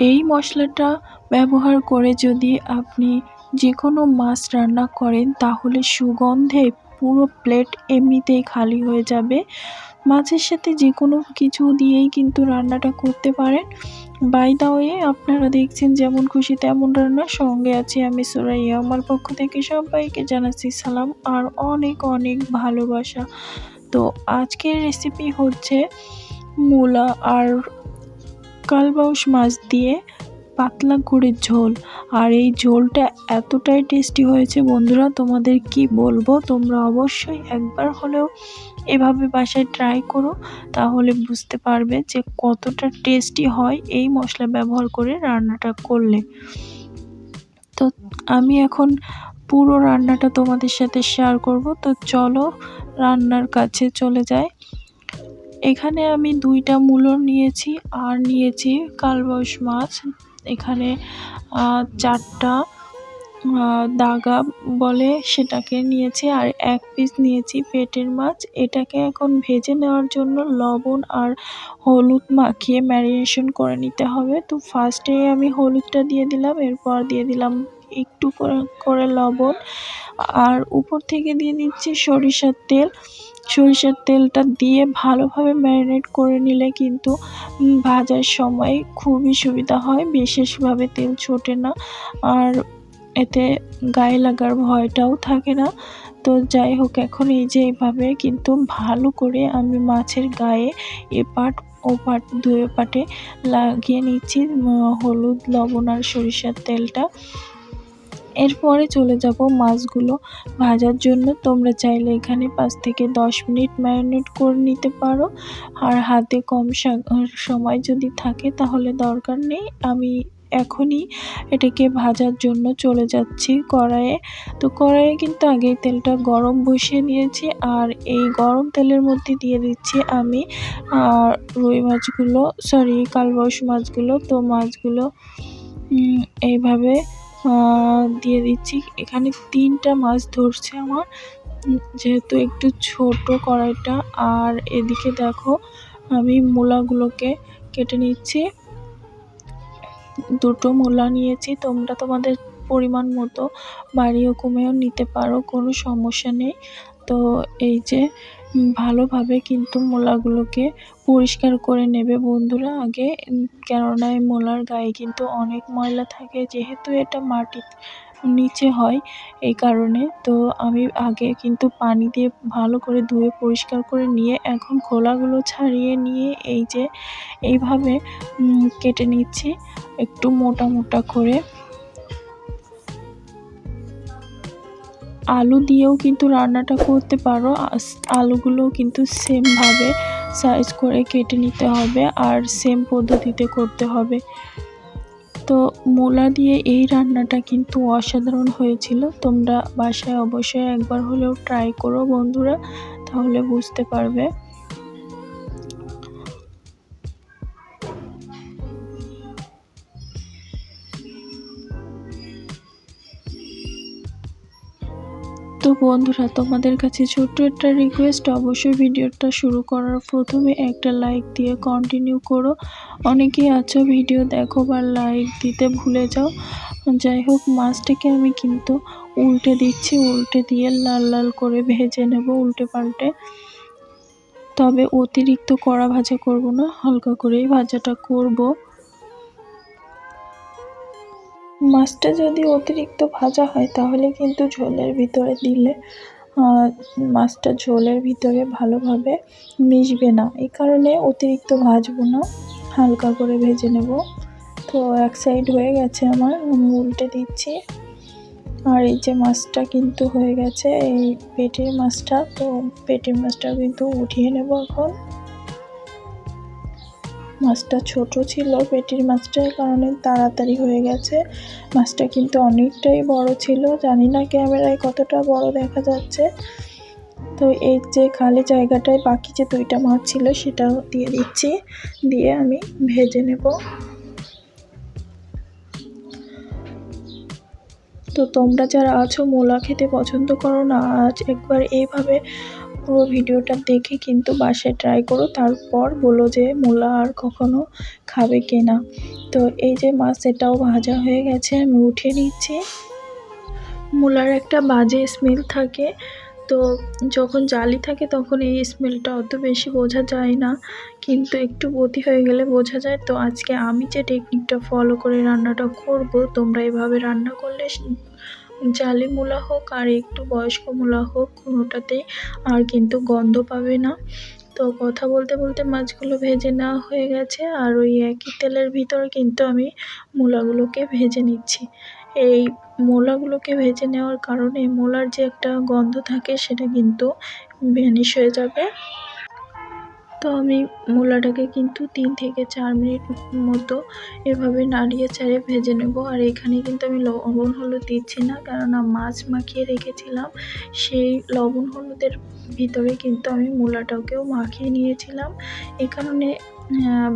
এই মশলাটা ব্যবহার করে যদি আপনি যেকোনো মাছ রান্না করেন তাহলে সুগন্ধে পুরো প্লেট এমনিতেই খালি হয়ে যাবে। মাছের সাথে যেকোনো কিছু দিয়েই কিন্তু রান্নাটা করতে পারেন। বাই দ্য ওয়ে, আপনারা দেখছেন যেমন খুশি তেমন রান্না, সঙ্গে আছি আমি সুরাইয়া। আমার পক্ষ থেকে সবাইকে জানাচ্ছি সালাম আর অনেক অনেক ভালোবাসা। তো আজকের রেসিপি হচ্ছে মূলা আর কালবাউস মাছ দিয়ে পাতলা করে ঝোল। আর এই ঝোলটা এতটাই টেস্টি হয়েছে বন্ধুরা, তোমাদের কি বলবো। তোমরা অবশ্যই একবার হলেও এভাবে বাসায় ট্রাই করো, তাহলে বুঝতে পারবে যে কতটা টেস্টি হয় এই মশলা ব্যবহার করে রান্নাটা করলে। তো আমি এখন পুরো রান্নাটা তোমাদের সাথে শেয়ার করব। তো চলো রান্নার কাছে চলে যাই। এখানে আমি 2টা মূলো নিয়েছি আর নিয়েছি কালবাউস মাছ। এখানে 4টা দাগা বলে সেটাকে নিয়েছি, আর 1 পিস নিয়েছি পেটের মাছ। এটাকে এখন ভেজে নেওয়ার জন্য লবণ আর হলুদ মাখিয়ে ম্যারিনেশন করে নিতে হবে। তো ফার্স্টেই আমি হলুদটা দিয়ে দিলাম, এরপর দিয়ে দিলাম একটু করে লবণ, আর উপর থেকে দিয়ে দিচ্ছি সরিষার তেল। সরিষার তেলটা দিয়ে ভালোভাবে ম্যারিনেট করে নিলে কিন্তু ভাজার সময় খুবই সুবিধা হয়, বিশেষভাবে তেল ছোটে না, আর এতে গায়ে লাগার ভয়টাও থাকে না। তো যাই হোক, এখন এই যে এইভাবে কিন্তু ভালো করে আমি মাছের গায়ে এপাট ওপাট 2 পাটে লাগিয়ে নিচ্ছি হলুদ, লবণ আর সরিষার তেলটা। এরপরে চলে যাব মাছগুলো ভাজার জন্য। তোমরা চাইলে এখানে 5 থেকে 10 মিনিট ম্যারিনেট করে নিতে পারো, আর হাতে কম সময় যদি থাকে তাহলে দরকার নেই। আমি এখনই এটাকে ভাজার জন্য চলে যাচ্ছি কড়াইয়ে। তো কড়াইয়ে কিন্তু আগেই তেলটা গরম বসিয়ে দিয়েছি, আর এই গরম তেলের মধ্যে দিয়ে দিচ্ছি আমি রুই মাছগুলো, কালবাউস মাছগুলো। তো মাছগুলো এইভাবে দিয়ে দিচ্ছি। এখানে 3টা মাছ ধরছে আমার, যেহেতু একটু ছোট কড়াইটা। আর এদিকে দেখো আমি মূলাগুলোকে কেটে নিচ্ছি। 2টো মূলা নিয়েছি, তোমরা তোমাদের পরিমাণ মতো বাড়িয়ে কমেও নিতে পারো, কোনো সমস্যা নেই। তো এই যে ভালোভাবে কিন্তু মূলাগুলোকে পরিষ্কার করে নেবে বন্ধুরা আগে, কেননা এই মূলার গায়ে কিন্তু অনেক ময়লা থাকে, যেহেতু এটা মাটির নিচে হয় এই কারণে। তো আমি আগে কিন্তু পানি দিয়ে ভালো করে ধুয়ে পরিষ্কার করে নিয়ে এখন খোলাগুলো ছাড়িয়ে নিয়ে এই যে এইভাবে কেটে নিচ্ছি একটু মোটা মোটা করে। আলু দিয়েও কিন্তু রান্নাটা করতে পারো, আলুগুলো কিন্তু সেমভাবে সাইজ করে কেটে নিতে হবে আর সেম পদ্ধতিতে করতে হবে। তো মূলা দিয়ে এই রান্নাটা কিন্তু অসাধারণ হয়েছিল। তোমরা বাসায় অবশ্যই একবার হলেও ট্রাই করো বন্ধুরা, তাহলে বুঝতে পারবে। তো বন্ধুরা, তোমাদের কাছে ছোট্ট একটা রিকোয়েস্ট, অবশ্যই ভিডিওটা শুরু করার প্রথমে একটা লাইক দিয়ে কন্টিনিউ করো। অনেকেই আছো ভিডিও দেখো বা লাইক দিতে ভুলে যাও। যাই হোক, মাছটাকে আমি কিন্তু উল্টে দিচ্ছি, উল্টে দিয়ে লাল লাল করে ভেজে নেব উল্টে পাল্টে। তবে অতিরিক্ত কড়া ভাজা করব না, হালকা করেই ভাজাটা করব। মাছটা যদি অতিরিক্ত ভাজা হয় তাহলে কিন্তু ঝোলের ভিতরে দিলে মাছটা ঝোলের ভিতরে ভালোভাবে মিশবে না, এই কারণে অতিরিক্ত ভাজবো না, হালকা করে ভেজে নেব। তো এক সাইড হয়ে গেছে আমার, আমি উল্টে দিচ্ছি। আর এই যে মাছটা কিন্তু হয়ে গেছে, এই পেটির মাছটা। তো পেটির মাছটা কিন্তু উঠিয়ে নেব এখন। মাছটা ছোট ছিল পেটির মাছটার কারণে তাড়াতাড়ি হয়ে গেছে। মাছটা কিন্তু অনেকটাই বড় ছিল, জানি না ক্যামেরায় কতটা বড় দেখা যাচ্ছে। তো এই যে খালি জায়গাটায় বাকি যে 2টা মাছ ছিল সেটাও দিয়ে দিচ্ছি, দিয়ে আমি ভেজে নেব। তো তোমরা যারা আছো মূলা খেতে পছন্দ করো না, আজ একবার এইভাবে পুরো ভিডিওটা দেখে কিন্তু বাসায় ট্রাই করো, তারপর বলো যে মূলা আর কখনো খাবে কিনা। তো তো এই যে মাছ এটাও ভাজা হয়ে গেছে, আমি উঠিয়ে নিচ্ছি। মূলার একটা বাজে স্মেল থাকে, তো যখন জালি থাকে তখন এই স্মেলটা অত বেশি বোঝা যায় না, কিন্তু একটু বতি হয়ে গেলে বোঝা যায়। তো আজকে আমি যে টেকনিকটা ফলো করে রান্নাটা করব, তোমরা এভাবে রান্না করলে জালি মূলা হোক আর একটু বয়স্ক মূলা হোক, কোনোটাতেই আর কিন্তু গন্ধ পাবে না। তো কথা বলতে বলতে মাছগুলো ভেজে নেওয়া হয়ে গেছে, আর ওই একই তেলের ভিতরে কিন্তু আমি মূলাগুলোকে ভেজে নিচ্ছি। এই মূলাগুলোকে ভেজে নেওয়ার কারণে মূলার যে একটা গন্ধ থাকে সেটা কিন্তু ভ্যানিশ হয়ে যাবে। তো আমি মূলাটাকে কিন্তু 3 থেকে 4 মিনিট মতো এভাবে নাড়িয়ে চাড়িয়ে ভেজে নেব। আর এখানে কিন্তু আমি লবণ হলুদ দিচ্ছি না, কেননা মাছ মাখিয়ে রেখেছিলাম, সেই লবণ হলুদের ভিতরে কিন্তু আমি মূলাটাকেও মাখিয়ে নিয়েছিলাম। এই কারণে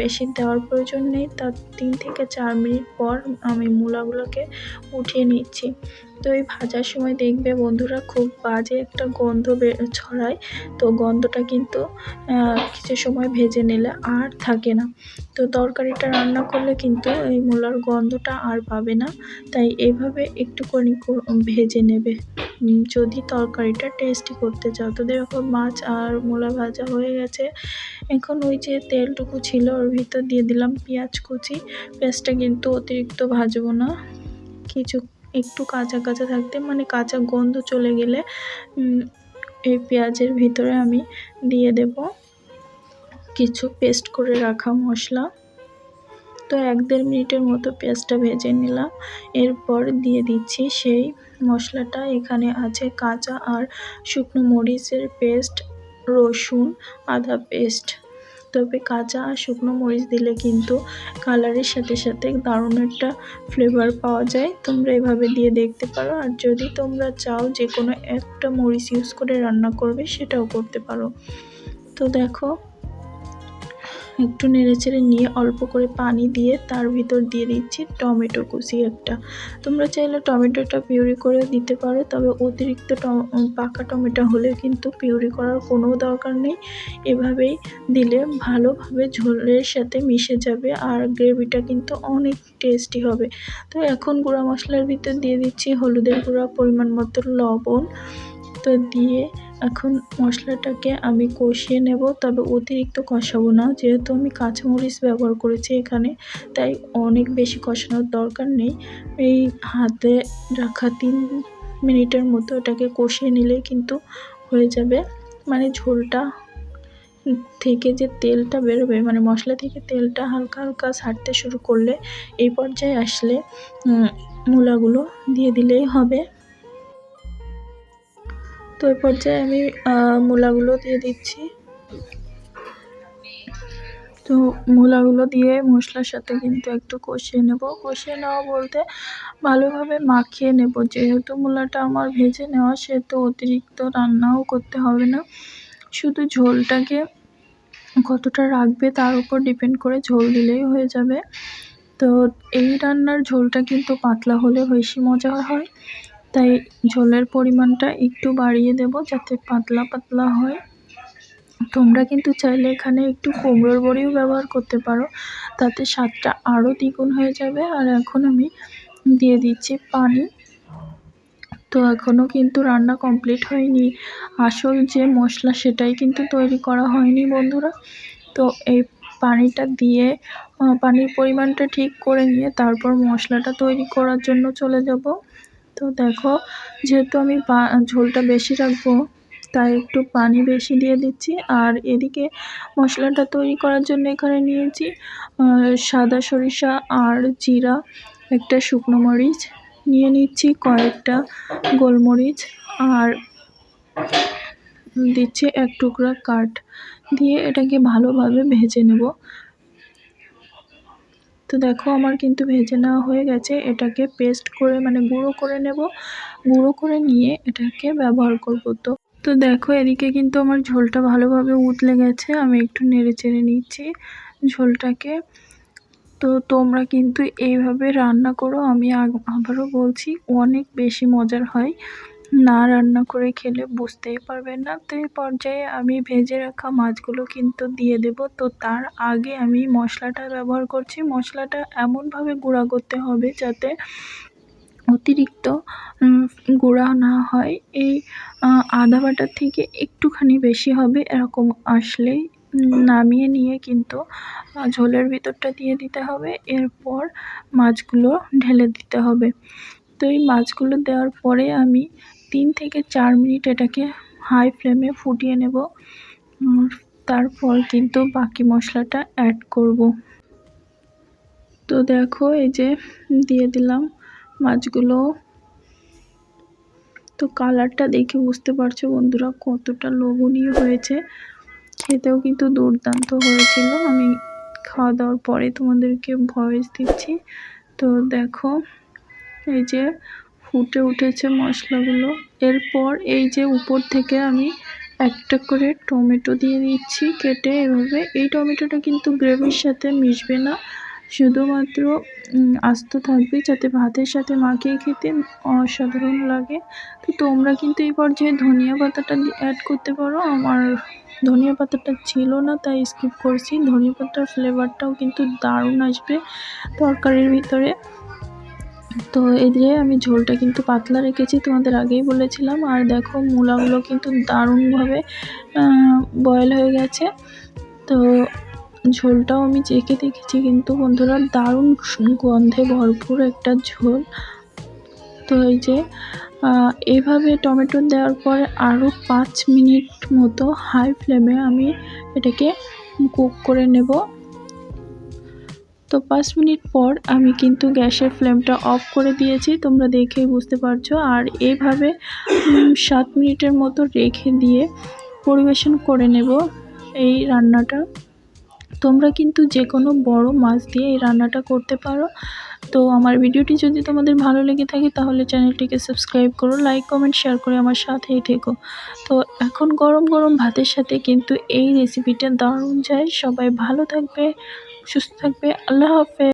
বেশি দেওয়ার প্রয়োজন নেই। তার 3 থেকে 4 মিনিট পর আমি মূলাগুলোকে উঠিয়ে নিচ্ছি। তো এই ভাজার সময় দেখবে বন্ধুরা, খুব বাজে একটা গন্ধ ছড়ায়। তো গন্ধটা কিন্তু কিছু সময় ভেজে নিলে আর থাকে না। তো তরকারিটা রান্না করলে কিন্তু এই মূলার গন্ধটা আর পাবে না। তাই এভাবে একটুখানি ভেজে নেবে যদি তরকারিটা টেস্টি করতে চাও। তো দেখো মাছ আর মূলা ভাজা হয়ে গেছে। এখন ওই যে তেলটুকু ছিল ওর ভিতর দিয়ে দিলাম পেঁয়াজ কুচি। পেঁয়াজটা কিন্তু অতিরিক্ত ভাজবো না, একটু কাঁচা কাঁচা থাকতে, মানে কাঁচা গন্ধ চলে গেলে এই পেঁয়াজের ভিতরে আমি দিয়ে দেব কিছু পেস্ট করে রাখা মশলা। তো 1-1.5 মিনিটের মতো পেঁয়াজটা ভেজে নিলাম। এরপর দিয়ে দিচ্ছি সেই মশলাটা। এখানে আছে কাঁচা আর শুকনো মরিচের পেস্ট, রসুন, আদা পেস্ট। তবে কাঁচা আর শুকনো মরিচ দিলে কিন্তু কালারের সাথে সাথে দারুণ একটা ফ্লেভার পাওয়া যায়। তোমরা এভাবে দিয়ে দেখতে পারো, আর যদি তোমরা চাও যে কোনো একটা মরিচ ইউজ করে রান্না করবে সেটাও করতে পারো। তো দেখো একটু নেড়েচেড়ে নিয়ে অল্প করে পানি দিয়ে তার ভিতর দিয়ে দিচ্ছি টমেটো কুচি একটা। তোমরা চাইলে টমেটোটা পিউরি করে দিতে পারো, তবে অতিরিক্ত পাকা টমেটো হলে কিন্তু পিউরি করার কোনো দরকার নেই। এভাবেই দিলে ভালোভাবে ঝোলের সাথে মিশে যাবে আর গ্রেভিটা কিন্তু অনেক টেস্টি হবে। তো এখন গুঁড়া মশলার ভিতর দিয়ে দিচ্ছি হলুদের গুঁড়া, পরিমাণ মতো লবণ। তো দিয়ে এখন মশলাটাকে আমি কষিয়ে নেব, তবে অতিরিক্ত কষাবো না, যেহেতু আমি কাঁচামরিচ ব্যবহার করেছি এখানে, তাই অনেক বেশি কষানোর দরকার নেই। এই হাতে রাখা 3 মিনিটের মতো এটাকে কষিয়ে নিলেই কিন্তু হয়ে যাবে। মানে ঝোলটা থেকে যে তেলটা বেরোবে, মানে মশলা থেকে তেলটা হালকা হালকা ছাড়তে শুরু করলে, এই পর্যায়ে আসলে মূলাগুলো দিয়ে দিলেই হবে। তো এই পর্যায়ে আমি মূলাগুলো দিয়ে দিচ্ছি। তো মূলাগুলো দিয়ে মশলার সাথে কিন্তু একটু কষিয়ে নেব। কষিয়ে নেওয়া বলতে ভালোভাবে মাখিয়ে নেব। যেহেতু মূলাটা আমার ভেজে নেওয়া, সেহেতু অতিরিক্ত রান্নাও করতে হবে না। শুধু ঝোলটাকে কতটা রাখবে তার উপর ডিপেন্ড করে ঝোল দিলেই হয়ে যাবে। তো এই রান্নার ঝোলটা কিন্তু পাতলা হলে বেশি মজা হয়, তাই ঝোলের পরিমাণটা একটু বাড়িয়ে দেব যাতে পাতলা পাতলা হয়। তোমরা কিন্তু চাইলে এখানে একটু কুমড়োর বড়িও ব্যবহার করতে পারো, তাতে স্বাদটা আরও দ্বিগুণ হয়ে যাবে। আর এখন আমি দিয়ে দিচ্ছি পানি। তো এখনও কিন্তু রান্না কমপ্লিট হয়নি, আসল যে মশলা সেটাই কিন্তু তৈরি করা হয়নি বন্ধুরা। তো এই পানিটা দিয়ে পানির পরিমাণটা ঠিক করে নিয়ে তারপর মশলাটা তৈরি করার জন্য চলে যাব। তো দেখো, যেহেতু আমি ঝোলটা বেশি রাখবো, তাই একটু পানি বেশি দিয়ে দিচ্ছি। আর এদিকে মশলাটা তৈরি করার জন্য এখানে নিয়েছি সাদা সরিষা আর জিরা, একটা শুকনো মরিচ নিয়ে নিচ্ছি, কয়েকটা গোলমরিচ, আর দিচ্ছি 1 টুকরা কাঠ, দিয়ে এটাকে ভালোভাবে ভেজে নেব। তো দেখো আমার কিন্তু ভেজে নেওয়া হয়ে গেছে। এটাকে পেস্ট করে, মানে গুঁড়ো করে নেব। গুঁড়ো করে নিয়ে এটাকে ব্যবহার করব। তো দেখো এদিকে কিন্তু আমার ঝোলটা ভালোভাবে উতলে গেছে। আমি একটু নেড়ে চেড়ে নিচ্ছি ঝোলটাকে। তো তোমরা কিন্তু এইভাবে রান্না করো, আমি আবারও বলছি অনেক বেশি মজার হয়। না রান্না করে খেলে বুঝতেই পারবেন না। তো এই পর্যায়ে আমি ভেজে রাখা মাছগুলো কিন্তু দিয়ে দেব। তো তার আগে আমি মশলাটা ব্যবহার করছি। মশলাটা এমনভাবে গুঁড়া করতে হবে যাতে অতিরিক্ত গুঁড়া না হয়। এই আদা বাটার থেকে একটুখানি বেশি হবে, এরকম আসলেই নামিয়ে নিয়ে কিন্তু ঝোলের ভিতরটা দিয়ে দিতে হবে। এরপর মাছগুলো ঢেলে দিতে হবে। তো এই মাছগুলো দেওয়ার পরে আমি 3 থেকে 4 মিনিট এটাকে হাই ফ্লেমে ফুটিয়ে নেব। তারপর কিন্তু বাকি মশলাটা অ্যাড করব। তো দেখো এই যে দিয়ে দিলাম মাছগুলো। তো কালারটা দেখে বুঝতে পারছো বন্ধুরা কতটা লোভনীয় হয়েছে। খেতেও কিন্তু দুর্দান্ত হয়েছিল। আমি খাওয়া দাওয়ার পরে তোমাদেরকে ভয়েস দিচ্ছি। তো দেখো এই যে ফুটে উঠেছে মশলাগুলো। এরপর এই যে উপর থেকে আমি একটা করে টমেটো দিয়ে দিচ্ছি কেটে এভাবে। এই টমেটোটা কিন্তু গ্রেভির সাথে মিশবে না, শুধুমাত্র আস্ত থাকবে যাতে ভাতের সাথে মাখিয়ে খেতে অসাধারণ লাগে। তো তোমরা কিন্তু এই পর্যায়ে ধনিয়া পাতাটা অ্যাড করতে পারো। আমার ধনিয়া পাতাটা ছিল না তাই স্কিপ করছি। ধনিয়া পাতার ফ্লেভারটাও কিন্তু দারুণ আসবে তরকারির ভিতরে। তো এই যে আমি ঝোলটা কিন্তু পাতলা রেখেছি, তোমাদের আগেই বলেছিলাম। আর দেখো মূলাগুলো কিন্তু দারুণভাবে বয়েল হয়ে গেছে। তো ঝোলটাও আমি চেখে দেখেছি কিন্তু বন্ধুরা দারুণ গন্ধে ভরপুর একটা ঝোল। তো এই যে এভাবে টমেটো দেওয়ার পরে আরও 5 মিনিট মতো হাই ফ্লেমে আমি এটাকে কুক করে নেব। তো 5 মিনিট পর আমি কিন্তু গ্যাসের ফ্লেমটা অফ করে দিয়েছি, তোমরা দেখেই বুঝতে পারছো। আর এইভাবে 7 মিনিটের মতো রেখে দিয়ে পরিবেশন করে নেব এই রান্নাটা। তোমরা কিন্তু যে কোনো বড় মাছ দিয়ে এই রান্নাটা করতে পারো। তো আমার ভিডিওটি যদি তোমাদের ভালো লেগে থাকে তাহলে চ্যানেলটিকে সাবস্ক্রাইব করো, লাইক কমেন্ট শেয়ার করে আমার সাথেই থেকো। তো এখন গরম গরম ভাতের সাথে কিন্তু এই রেসিপিটা দারুণ যায়। সবাই ভালো থাকবে, সুস্থ থাকবে। আল্লাহ হাফেজ।